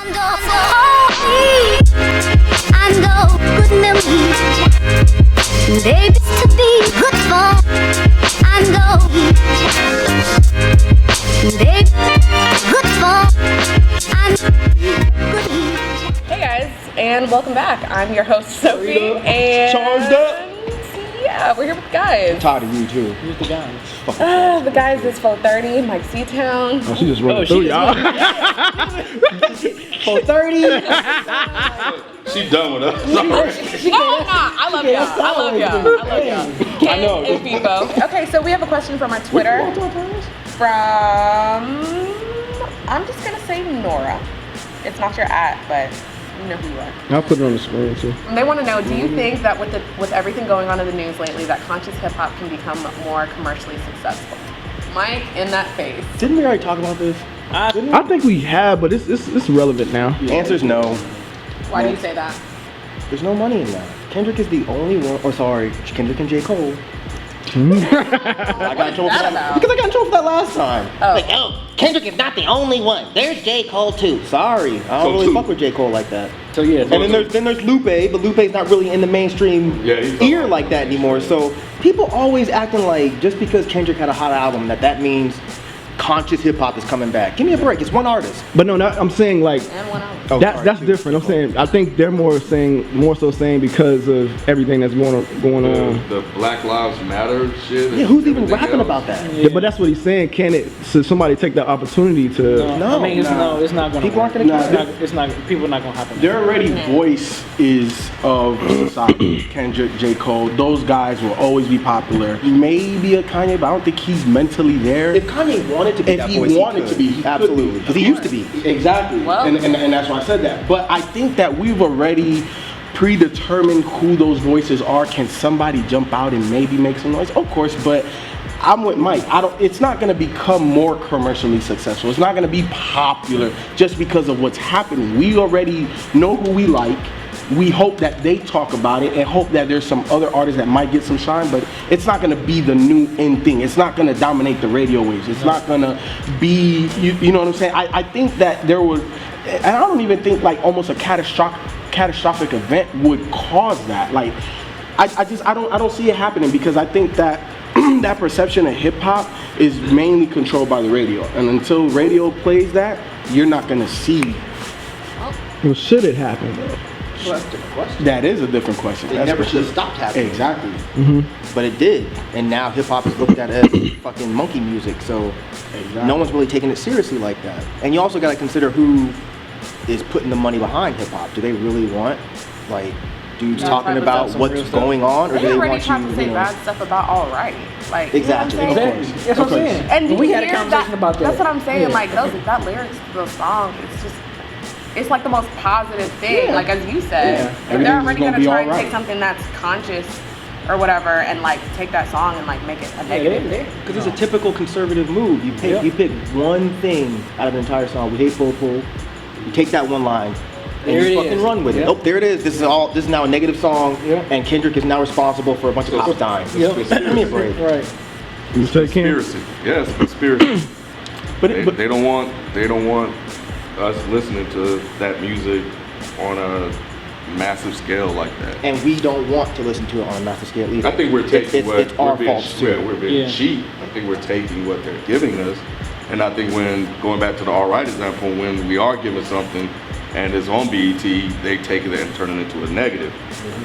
And oh, good memories, they used to be good fun. And oh, they good fun. And good. Hey guys, and welcome back. I'm your host Sophie, and Charged up. Yeah, we're here with the guys. I'm tired of you too. Who's the guys? The guys is 430, Mike Seatown. Oh, she just running through y'all. 430. She done with us. No, I'm not. I love y'all. I know. And people. Okay, so we have a question from our Twitter. From, I'm just gonna say Nora. It's not your at, but you know who you are. I'll put it on the screen too. They want to know, do you think that with everything going on in the news lately, that conscious hip hop can become more commercially successful? Mike, in that face. Didn't we already talk about this? I think we have, but it's relevant now. The answer is no. Why do you say that? There's no money in that. Kendrick is the only one. Oh, sorry, Kendrick and J. Cole. I got in trouble for that because I got in trouble for that last time. Oh. Kendrick is not the only one. There's J. Cole too. Sorry, I don't really fuck with J. Cole like that. So yeah. And then there's Lupe, but Lupe's not really in the mainstream ear like that anymore. So people always acting like just because Kendrick had a hot album that means conscious hip hop is coming back. Give me a break. It's one artist. But no, I'm saying like And one album. that's different. I'm saying I think they're more so saying because of everything that's going on. The Black Lives Matter shit. Yeah, who's even rapping else. about that? Yeah, but that's what he's saying. Should somebody take that opportunity to? No, I mean, it's not gonna. People aren't gonna care. It's not. People are not gonna happen. They're already voices of society. Kendrick, J. Cole, those guys will always be popular. Maybe a Kanye, but I don't think he's mentally there. If Kanye wanted to be that voice, he could absolutely, because he used to be. Exactly, Well- and that's why I said that. But I think that we've already predetermined who those voices are. Can somebody jump out and maybe make some noise? Of course, but I'm with Mike. It's not going to become more commercially successful. It's not going to be popular just because of what's happening. We already know who we like. We hope that they talk about it and hope that there's some other artists that might get some shine, but it's not going to be the new in thing. It's not going to dominate the radio waves. It's not going to be, you know what I'm saying? I think that there was, and I don't even think like almost a catastrophic event would cause that. Like, I don't see it happening because I think that that perception of hip hop is mainly controlled by the radio. And until radio plays that, you're not going to see. Well, should it happen though? Well, that's a different question. That is a different question. It That's never for should have sure. stopped happening. Exactly. But it did. And now hip hop is looked at as fucking monkey music. So no one's really taking it seriously like that. And you also got to consider who is putting the money behind hip hop. Do they really want like dudes talking about what's going on, or do They they already want tried to say you? bad stuff about All Right. Like, Exactly. You know what I'm Of saying? course. That's what I'm saying. And we you had a hear conversation about that. That's what I'm saying. Yeah. Like that lyrics, the song, it's like the most positive thing. Yeah. Like as you said, Yeah. if they're Everything's already gonna gonna be try all and right. take something that's conscious or whatever, and like take that song and like make it a negative thing. Because it's a typical conservative move. You pick one thing out of the entire song. We hate Popo. You take that one line. And There you it fucking is. run with it. Yep. Oh, there it is. This is now a negative song, and Kendrick is now responsible for a bunch of cops dying. Yep. Give me a break. Right. You take him. Conspiracy. Yes, conspiracy. But they don't want us listening to that music on a massive scale like that. And we don't want to listen to it on a massive scale either. I think we're taking it's our fault too. we're being Yeah. cheap. I think we're taking what they're giving us, and I think when going back to the All Right example, when we are given something and it's on BET, they take it and turn it into a negative.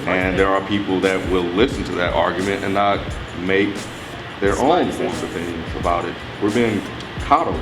And there are people that will listen to that argument and not make their own forms of opinions about it. We're being coddled.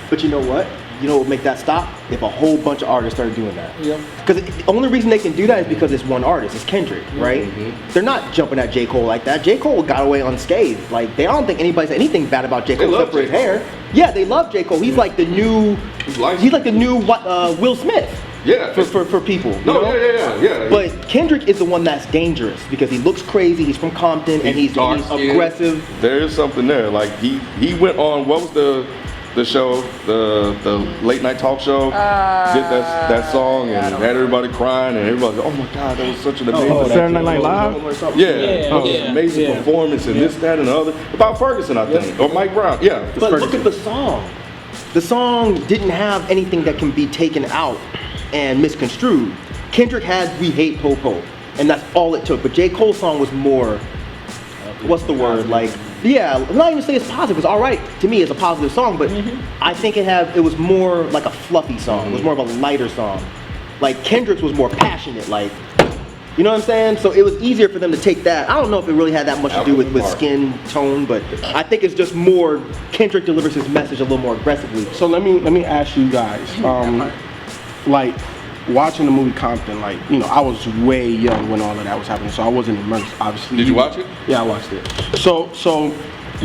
But you know what? You know what would make that stop? If a whole bunch of artists started doing that. Yep. Because the only reason they can do that is because it's one artist. It's Kendrick, right? They're not jumping at J. Cole like that. J. Cole got away unscathed. Like, I don't think anybody said anything bad about J. Cole They love except for his J. Cole. hair. Yeah, they love J. Cole. He's like the new. He's like the new Will Smith. Yeah. For people. You No, know? yeah. But Kendrick is the one that's dangerous because he looks crazy. He's from Compton and he's dark-skinned. aggressive. There is something there. Like he went on, what was the show, the late night talk show, did that song and had everybody crying and everybody was like, oh my God, that was such an amazing Saturday Night Live? amazing performance and this, that, and the other. About Ferguson, I think, or Mike Brown. Yeah. But look at the song. The song didn't have anything that can be taken out and misconstrued. Kendrick had We Hate Po-Po, and that's all it took. But J. Cole's song was more, what's the word? Like, yeah, I'm not even say it's positive. It's all right to me. It's a positive song, but I think it was more like a fluffy song. It was more of a lighter song. Like Kendrick's was more passionate, like, you know what I'm saying? So it was easier for them to take that. I don't know if it really had that much to do with skin tone, but I think it's just more Kendrick delivers his message a little more aggressively. So let me ask you guys, like watching the movie Compton, like, you know, I was way young when all of that was happening, so I wasn't immersed, obviously. Did you watch it? Yeah, I watched it. So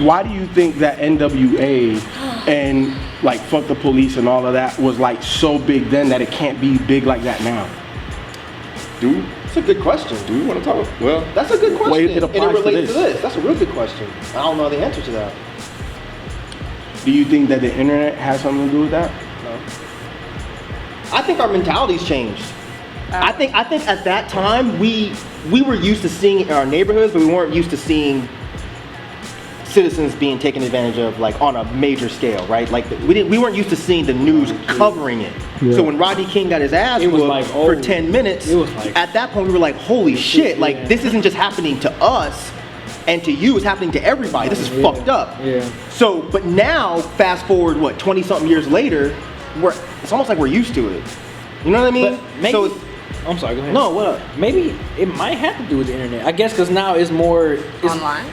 why do you think that NWA and like Fuck the Police and all of that was like so big then that it can't be big like that now? That's a good question. Do we want to talk? Well, That's a good question. Well, it and it applies to relates to this. this. That's a real good question. I don't know the answer to that. Do you think that the internet has something to do with that? I think our mentality's changed. I think at that time we were used to seeing it in our neighborhoods, but we weren't used to seeing citizens being taken advantage of, like, on a major scale, right? Like we weren't used to seeing the news covering it. Yeah. So when Rodney King got his ass It was whooped like, for oh, 10 minutes, it was like- at that point we were like, holy shit! Like, yeah. this isn't just happening to us and to you; it's happening to everybody. This is fucked up. Yeah. So, but now, fast forward, what, 20-something years later, it's almost like we're used to it. You know what I mean? But maybe, So, I'm sorry, go ahead. no, what up? Maybe it might have to do with the internet. I guess because now it's more Online?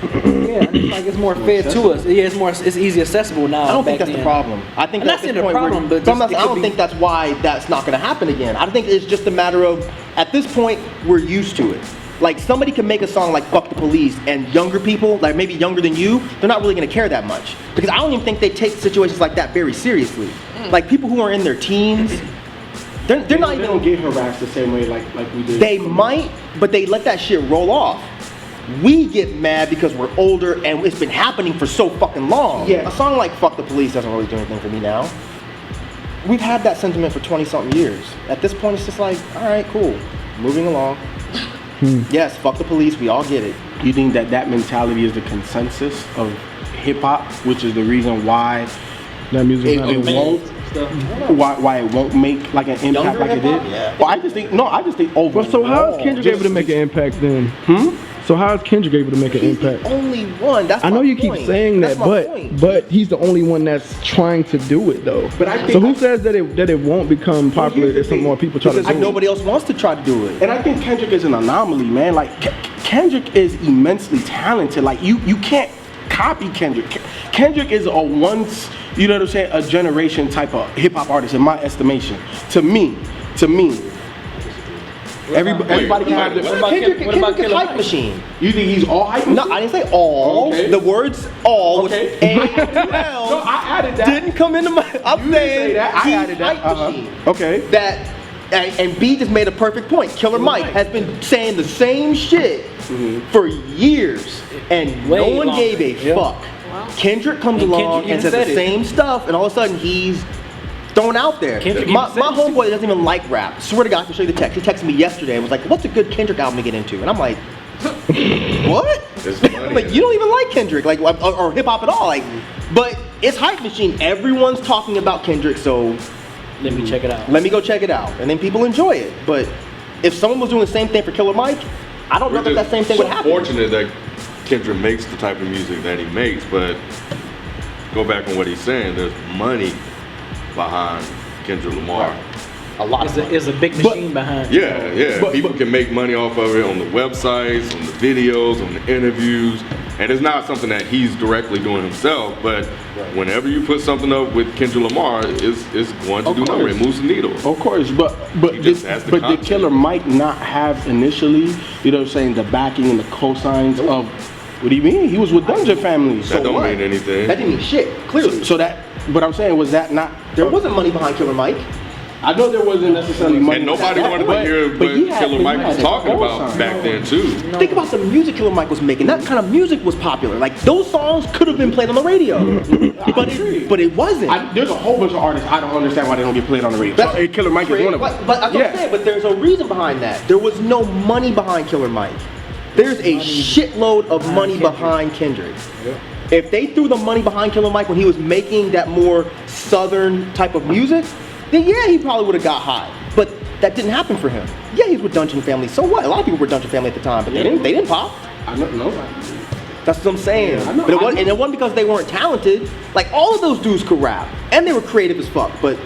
Yeah, it's like it's more fed to us. Yeah, it's easy accessible now. I don't think back that's the then. problem. I think I'm not that's the saying the point problem, where, but just I it could don't be- think that's why that's not going to happen again. I think it's just a matter of, at this point, we're used to it. Like, somebody can make a song like Fuck the Police, and younger people, like maybe younger than you, they're not really going to care that much. Because I don't even think they take situations like that very seriously. Like, people who are in their teens, they're not They even... don't get harassed the same way like we did. They might, but they let that shit roll off. We get mad because we're older and it's been happening for so fucking long. Yeah. A song like Fuck the Police doesn't really do anything for me now. We've had that sentiment for 20-something years. At this point, it's just like, all right, cool. Moving along. Yes, fuck the police, we all get it. You think that mentality is the consensus of hip hop, which is the reason why That music. it won't why it won't make like an impact Younger like it hip-hop? did? Yeah. Well, I just think overall. But so how is Kendrick able to make an impact then? So how is Kendrick able to make an He's impact? the only one. That's I know my you keep point. saying That's that, my point. but he's the only one that's trying to do it though. But I think- so who says that it won't become popular here's the if some thing. more people try to do Like, it? nobody else wants to try to do it. And I think Kendrick is an anomaly, man. Like Kendrick is immensely talented. Like you can't copy Kendrick. Kendrick is a once, you know what I'm saying, a generation type of hip hop artist in my estimation. To me. Everybody can have What their. about Kendrick what about is a Killer hype Mike? machine. You think he's all hype? No, I didn't say all. Okay. The words all Okay. with A-L No, I added that. didn't come into my. I'm You didn't saying say that. I he's added that. hype machine. Okay. That and B just made a perfect point. Killer Mike has been saying the same shit for years, and Way no one longer. gave a Yeah. fuck. Kendrick comes And along Kendrick and says even the said it. same stuff, and all of a sudden he's thrown out there. Kendrick My even said it. homeboy doesn't even like rap. Swear to God, I can show you the text. He texted me yesterday and was like, "What's a good Kendrick album to get into?" And I'm like, "What?" It's funny. Like, you don't even like Kendrick, like, or hip hop at all, like. But it's hype machine. Everyone's talking about Kendrick, so Let me check it out. let me go check it out, and then people enjoy it. But if someone was doing the same thing for Killer Mike, I don't know We're that same thing so would happen. fortunate that Kendrick makes the type of music that he makes, but go back on what he's saying. There's money behind Kendrick Lamar. A lot of It's a big machine behind. Yeah. People can make money off of it on the websites, on the videos, on the interviews, and it's not something that he's directly doing himself. But whenever you put something up with Kendrick Lamar, it's going to Of do number. course. It moves the needle. Of course, but He just has the did content. Killer Mike not have initially, you know what I'm saying, the backing and the cosigns of, what do you mean? He was with Dungeon Family. So That don't what? mean anything. That didn't mean shit. Clearly, So that, but I'm saying, was that not, there wasn't money behind Killer Mike. I know there wasn't necessarily money. And nobody that- wanted but- to hear but what he had- Killer but he Mike had was the talking about cosign. back then too. Think about the music Killer Mike was making. That kind of music was popular. Like, those songs could have been played on the radio, but it wasn't. There's a whole bunch of artists I don't understand why they don't get played on the radio. That's- So, Killer Mike is one of them. But that's what I'm saying. But there's a reason behind that. There was no money behind Killer Mike. There's a shitload of money behind Kendrick. If they threw the money behind Killer Mike when he was making that more southern type of music, then yeah, he probably would have got high. But that didn't happen for him. Yeah, he's with Dungeon Family. So what? A lot of people were Dungeon Family at the time, but they didn't pop. I don't know. That's what I'm saying. Yeah, I know, but it wasn't because they weren't talented. Like, all of those dudes could rap, and they were creative as fuck, but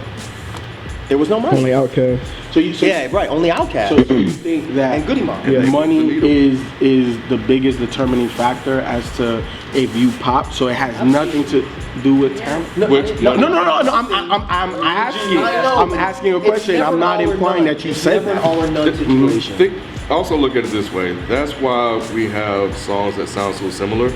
there was no money. Only Outkast. Yeah, right. Only Outkast. So you think that and Goody Mob. Yeah. money is the biggest determining factor as to if you pop? So it has nothing to do with talent. No. I'm asking a question. I'm not implying that you said that. All or none situation. Also look at it this way. That's why we have songs that sound so similar,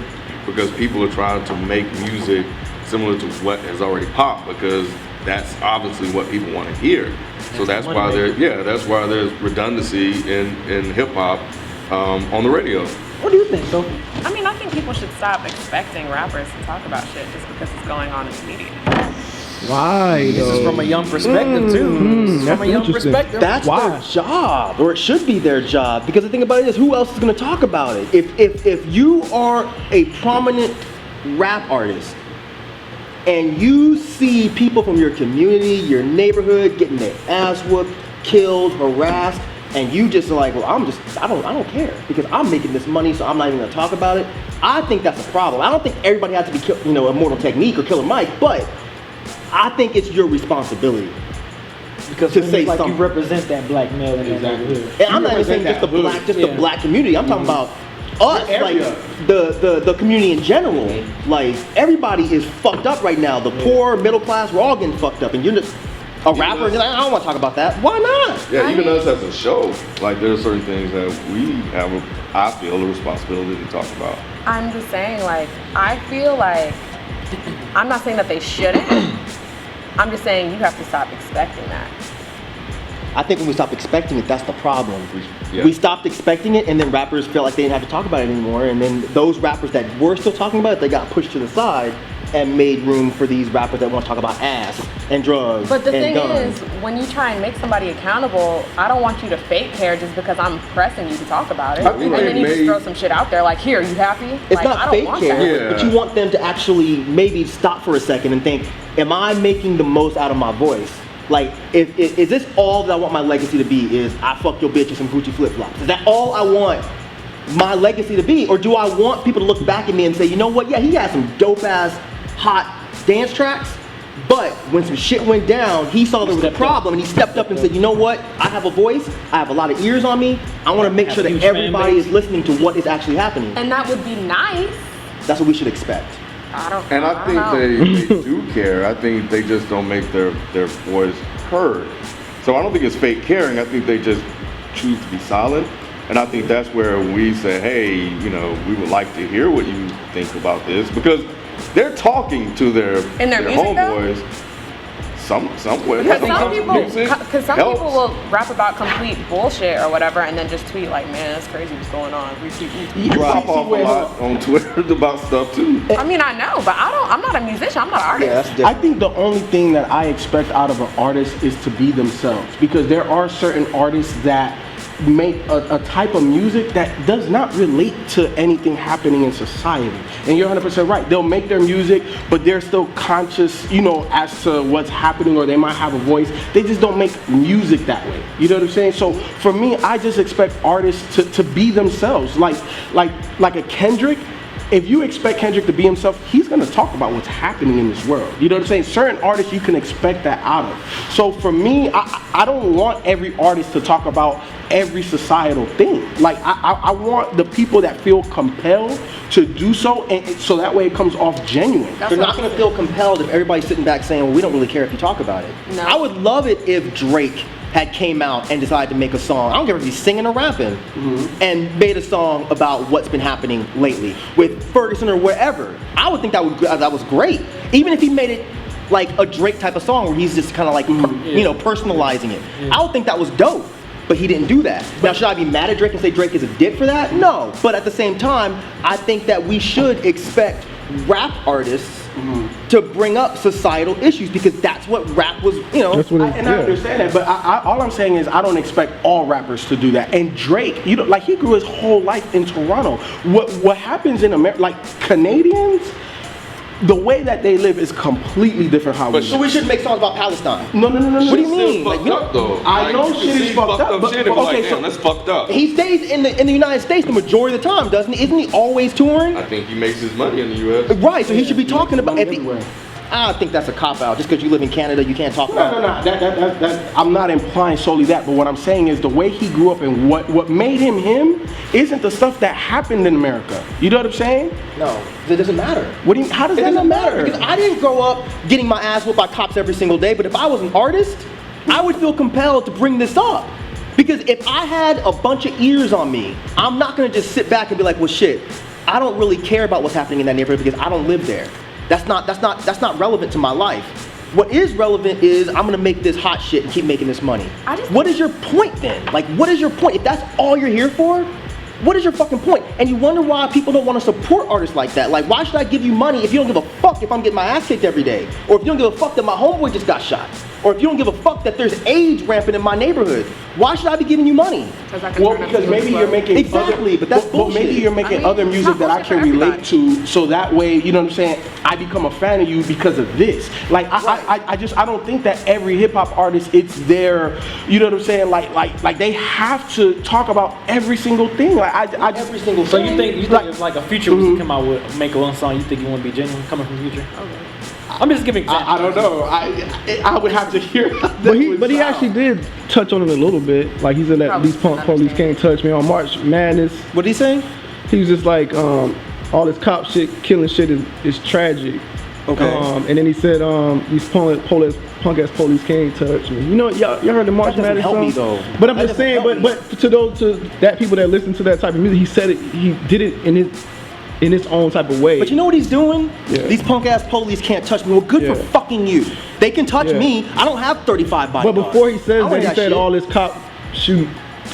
because people are trying to make music similar to what has already popped, because that's obviously what people want to hear. So that's why there's redundancy in hip hop on the radio. What do you think, Sophie? I mean, I think people should stop expecting rappers to talk about shit just because it's going on in the media. Why? This is from a young perspective too. This is from a young interesting. perspective. That's their job, or it should be their job. Because the thing about it is, who else is going to talk about it? If you are a prominent rap artist and you see people from your community, your neighborhood getting their ass whooped, killed, harassed, and you just are like, well, I don't care because I'm making this money, so I'm not even going to talk about it. I think that's a problem. I don't think everybody has to be, Immortal Technique or Killer Mike, but I think it's your responsibility. Because to say like something. you represent that black male in that neighborhood. And I'm not even saying just the black community. I'm talking about us, like the community in general. Like, everybody is fucked up right now. The poor, middle class, we're all getting fucked up. And you're just a rapper, and you're like, I don't want to talk about that. Why not? Yeah, even us as a show, like, there are certain things that we have, I feel, a responsibility to talk about. I'm just saying, like, I feel like, I'm not saying that they shouldn't. I'm just saying you have to stop expecting that. I think when we stop expecting it, that's the problem. Yeah. We stopped expecting it, and then rappers felt like they didn't have to talk about it anymore. And then those rappers that were still talking about it, they got pushed to the side and made room for these rappers that want to talk about ass and drugs. But the and thing guns. is, when you try and make somebody accountable, I don't want you to fake care just because I'm pressing you to talk about it. I think And then you they just throw some shit out there like, here, you happy? It's like, not I don't fake want care, that. Yeah. but you want them to actually maybe stop for a second and think, am I making the most out of my voice? Like, is this all that I want my legacy to be, is I fuck your bitch in some Gucci flip-flops? Is that all I want my legacy to be? Or do I want people to look back at me and say, you know what, yeah, he had some dope-ass, hot dance tracks, but when some shit went down, he saw there was a problem and he stepped up and said, you know what, I have a voice, I have a lot of ears on me, I want to make sure that everybody is listening to what is actually happening. And that would be nice. That's what we should expect. I don't And I don't know. think they do care. I think they just don't make their voice heard. So I don't think it's fake caring. I think they just choose to be silent. And I think that's where we say, hey, we would like to hear what you think about this, because they're talking to their music, homeboys. Some way. Because some people helps. will rap about complete bullshit or whatever and then just tweet like, man, that's crazy what's going on. You drop off a lot on Twitter about stuff too. I mean, I know, but I'm not a musician, I'm not an artist. Yeah, that's different. I think the only thing that I expect out of an artist is to be themselves, because there are certain artists that make a type of music that does not relate to anything happening in society. And you're 100% right. They'll make their music, but they're still conscious, as to what's happening, or they might have a voice. They just don't make music that way. You know what I'm saying? So for me, I just expect artists to be themselves. Like a Kendrick. If you expect Kendrick to be himself, he's gonna talk about what's happening in this world. You know what I'm saying? Certain artists you can expect that out of. So for me, I don't want every artist to talk about every societal thing. Like, I want the people that feel compelled to do so, and so that way it comes off genuine. They're not going to feel compelled if everybody's sitting back saying, well, we don't really care if you talk about it. No. I would love it if Drake had came out and decided to make a song, I don't care if he's singing or rapping, and made a song about what's been happening lately with Ferguson or wherever. I would think that was great. Even if he made it like a Drake type of song where he's just kind of like, personalizing it. I would think that was dope. But he didn't do that. Now, should I be mad at Drake and say Drake is a dick for that? No. But at the same time, I think that we should expect rap artists to bring up societal issues, because that's what rap was, That's what I understand that, but all I'm saying is I don't expect all rappers to do that. And Drake, he grew his whole life in Toronto. What happens in America, like Canadians, the way that they live is completely different how we But live. So we shouldn't make songs about Palestine. No. What do you mean? Fucked up though. I know you can shit is see fucked up, but shit and be like, okay, so- damn, that's fucked up. He stays in the United States the majority of the time, doesn't he? Isn't he always touring? I think he makes his money in the U.S. Right, so he should be talking about. Money everywhere. I think that's a cop out. Just because you live in Canada, you can't talk about. No. That, I'm not implying solely that, but what I'm saying is the way he grew up and what made him him isn't the stuff that happened in America. You know what I'm saying? No, it doesn't matter. What do you? How does It that not doesn't matter matter? because I didn't grow up getting my ass whooped by cops every single day. But if I was an artist, I would feel compelled to bring this up. Because if I had a bunch of ears on me, I'm not gonna just sit back and be like, well, shit, I don't really care about what's happening in that neighborhood because I don't live there. That's not relevant to my life. What is relevant is I'm gonna make this hot shit and keep making this money. What is your point then? Like, what is your point? If that's all you're here for, what is your fucking point? And you wonder why people don't want to support artists like that. Like, why should I give you money if you don't give a fuck if I'm getting my ass kicked every day? Or if you don't give a fuck that my homeboy just got shot? Or if you don't give a fuck that there's AIDS rampant in my neighborhood? Why should I be giving you money? Well, because maybe you're making Exactly, but that's bullshit. maybe you're making other music that I can relate to, so that way, you know what I'm saying, I become a fan of you because of this. Like, I don't think that every hip hop artist, it's their, you know what I'm saying, like they have to talk about every single thing. Like, I just, Every single So thing. you think if like a Future was to come out with make one song, you think it wouldn't be genuine coming from Future? I'm just giving examples. I don't know. I would have to hear. But he actually did touch on it a little bit. Like he said that Probably these punk police can't touch me on March Madness. What did he say? He was just like, all this cop shit, killing shit is tragic. Okay. And then he said, these punk ass police can't touch me. You know, y'all heard the March That doesn't Madness help song? me, though. But I'm That just doesn't saying, help me. but to that people that listen to that type of music, he said it. He did it in his own type of way. But you know what he's doing? Yeah. These punk ass police can't touch me. Well, good for Yeah. fucking you. They can touch Yeah. me. I don't have 35 bodyguards. But before he says I that, he want said shit.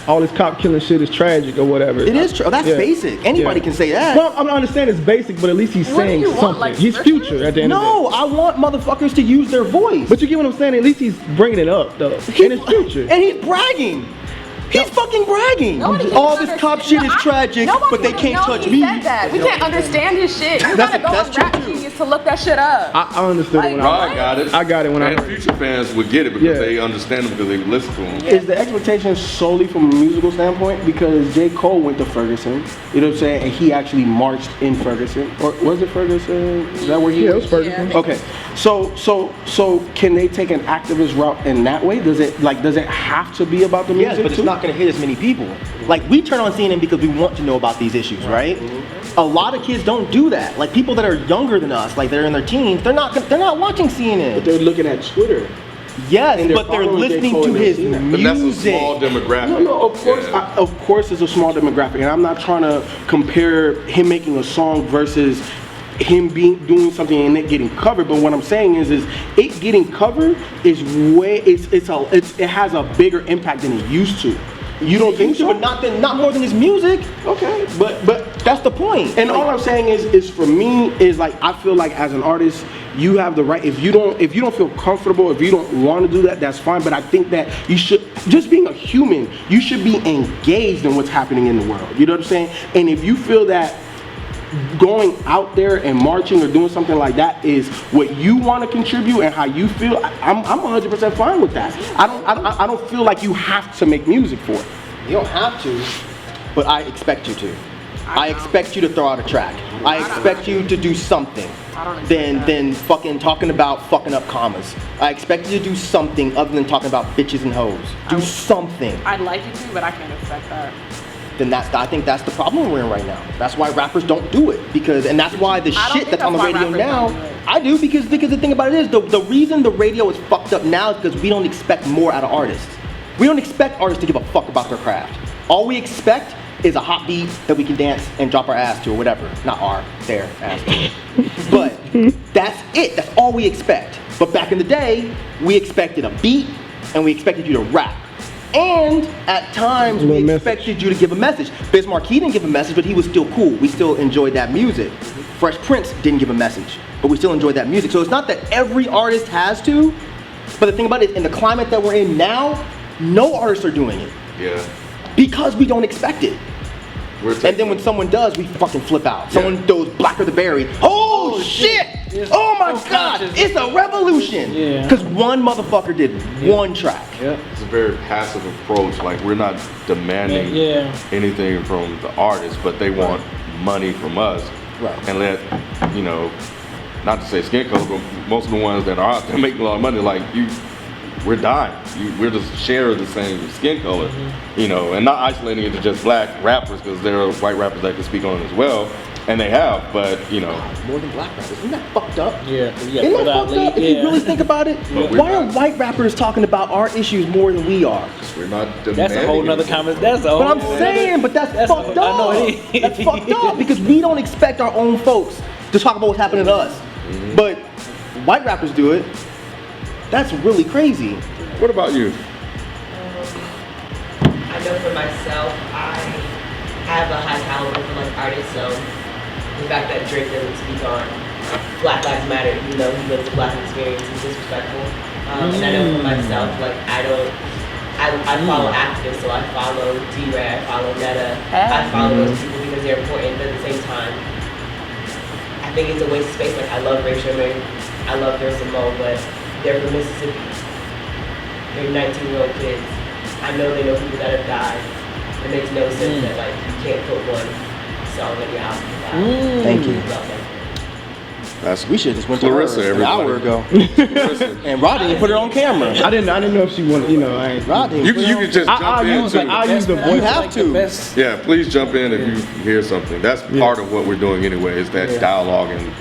all this cop killing shit is tragic or whatever. It is true. That's Yeah. basic. Anybody Yeah. can say that. Well, I understand it's basic, but at least he's What do saying you want, something. like, He's scriptures? Future at the end of the No, day. I want motherfuckers to use their voice. But you get what I'm saying? At least he's bringing it up, though. And it's Future. And he's bragging. He's fucking bragging. Nobody All can this cop shit is tragic, but they can't touch he me. said that. We can't understand his shit. You gotta go on that's Rap true, too. Genius to look that shit up. I understood it when Ryan got it. I got it when I and heard it. Future fans would get it because Yeah. they understand him because they listen to him. Is the expectation solely from a musical standpoint? Because J. Cole went to Ferguson, you know what I'm saying, and he actually marched in Ferguson. Or was it Ferguson? Is that where he Yeah, it was? was Ferguson. Yeah. Okay, so can they take an activist route in that way? Does it have to be about the music Yes, but too? it's not going to hit as many people. Like, we turn on CNN because we want to know about these issues, right? A lot of kids don't do that. Like, people that are younger than us, like they're in their teens, they're not watching CNN. But they're looking at Twitter. Yes, and they're but they're following J. listening Cole to and his they've seen it. But that's a music. small demographic. No, of course, Yeah. of course, it's a small demographic, and I'm not trying to compare him making a song versus him doing something and it getting covered. But what I'm saying is it getting covered is it has a bigger impact than it used to. You don't think so? But not more than his music. Okay, but That's the point. and all I'm saying is for me is like I feel like as an artist you have the right, if you don't feel comfortable, if you don't want to do that, that's fine, but I think that you should, just being a human, you should be engaged in what's happening in the world. You know what I'm saying? And if you feel that going out there and marching or doing something like that is what you want to contribute and how you feel, I'm 100% fine with that. I don't feel like you have to make music for it. You don't have to, but I expect you to. I expect you to throw out a track. I expect you to do something than fucking talking about fucking up commas. I expect you to do something other than talking about bitches and hoes. Do something. I'd like you to, but I can't expect that. Then I think that's the problem we're in right now. That's why rappers don't do it, and that's why the I don't shit think that's on the that's why radio rappers now. don't do it. I do because the thing about it is the reason the radio is fucked up now is because we don't expect more out of artists. We don't expect artists to give a fuck about their craft. All we expect is a hot beat that we can dance and drop our ass to or whatever. Not their ass to. But that's it. That's all we expect. But back in the day, we expected a beat and we expected you to rap. And at times we expected you to give a message. Bismarck, he didn't give a message, but he was still cool. We still enjoyed that music. Fresh Prince didn't give a message, but we still enjoyed that music. So it's not that every artist has to, but the thing about it, in the climate that we're in now, no artists are doing it. Yeah. Because we don't expect it. And then when someone does, we fucking flip out. Someone goes Blacker the Berry. Oh shit! It's Oh my so God, conscious. it's a revolution. Yeah. Because one motherfucker did one track. Yep. It's a very passive approach. Like we're not demanding Yeah. anything from the artist, but they want money from us. Right. And let, you know, not to say skin color, but most of the ones that are out there making a lot of money, like we're dying. We're just share of the same skin color, you know, and not isolating it to just black rappers, because there are white rappers that can speak on it as well, and they have, but you know. More than black rappers. Isn't that fucked up? Yeah. Isn't that fucked up? If you really think about it, But we're why are not- white rappers talking about our issues more than we are? We're not demanding. That's a whole nother anything. comment. That's a whole. But I'm saying, but that's fucked I up. know it is. That's fucked up because we don't expect our own folks to talk about what's happening to us. But white rappers do it. That's really crazy. What about you? I know for myself, I have a high caliber for like artists, so the fact that Drake doesn't speak on Black Lives Matter, even though he lives a black experience, is disrespectful. And I know for myself, like I follow activists, so I follow D-Ray, I follow Netta, I follow those people because they're important, but at the same time, I think it's a waste of space. Like I love Ray Sherman, I love Dirk Samoa, but they're from Mississippi. They're 19-year-old kids. I know they know people that have died. It makes no sense that like you can't put one song on your album. Thank you. That's We should have just went to Clarissa, her an everybody. hour ago. Clarissa. And Rod didn't put it on camera. I didn't know if she wanted, you know, I ain't. Rod didn't You put it on can just jump I'll in use too. I'll use the You voice. have to. Yeah, please jump in if you hear something. That's part of what we're doing anyway, is that dialogue, and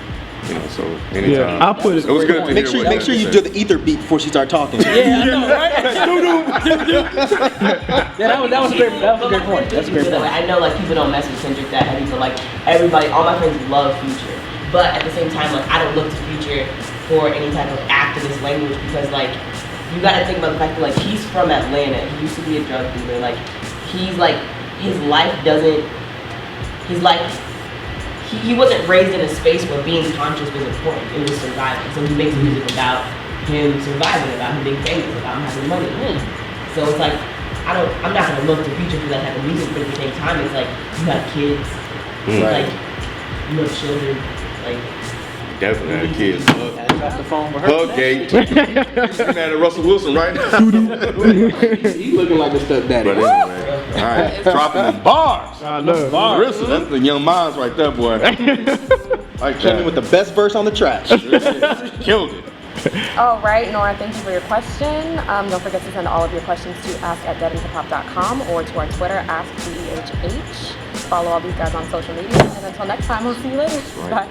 you know, so anytime. Yeah, I'll put it. It was good to Make hear sure what you had do to the ether beat before she started talking. Yeah, I know, right? Yeah, that was a great point. That's a great point. I know like people don't mess with Kendrick that heavy, but like everybody, all my friends love Future. But at the same time, like I don't look to Future for any type of activist language because like you gotta think about the fact that like he's from Atlanta. He used to be a drug dealer. Like he's like his life he wasn't raised in a space where being conscious was important. It was surviving. So he makes music about him surviving, about him being famous, about him having money. So it's like I'm not gonna look to Future for that type of music, but at the same time, it's like you have kids, like you have children, like. Definitely had kids. Drop the phone with her. Hug-gate. You mad at Russell Wilson right now. He looking like the stepdaddy. But anyway, all right, dropping them bars. I know. Clarissa, that's the young minds right there, boy. Like Came in with the best verse on the track. Killed it. All right, Nora, thank you for your question. Don't forget to send all of your questions to ask@deadandhiphop.com or to our Twitter, ask DEHH. Follow all these guys on social media, and until next time, we'll see you later. Bye.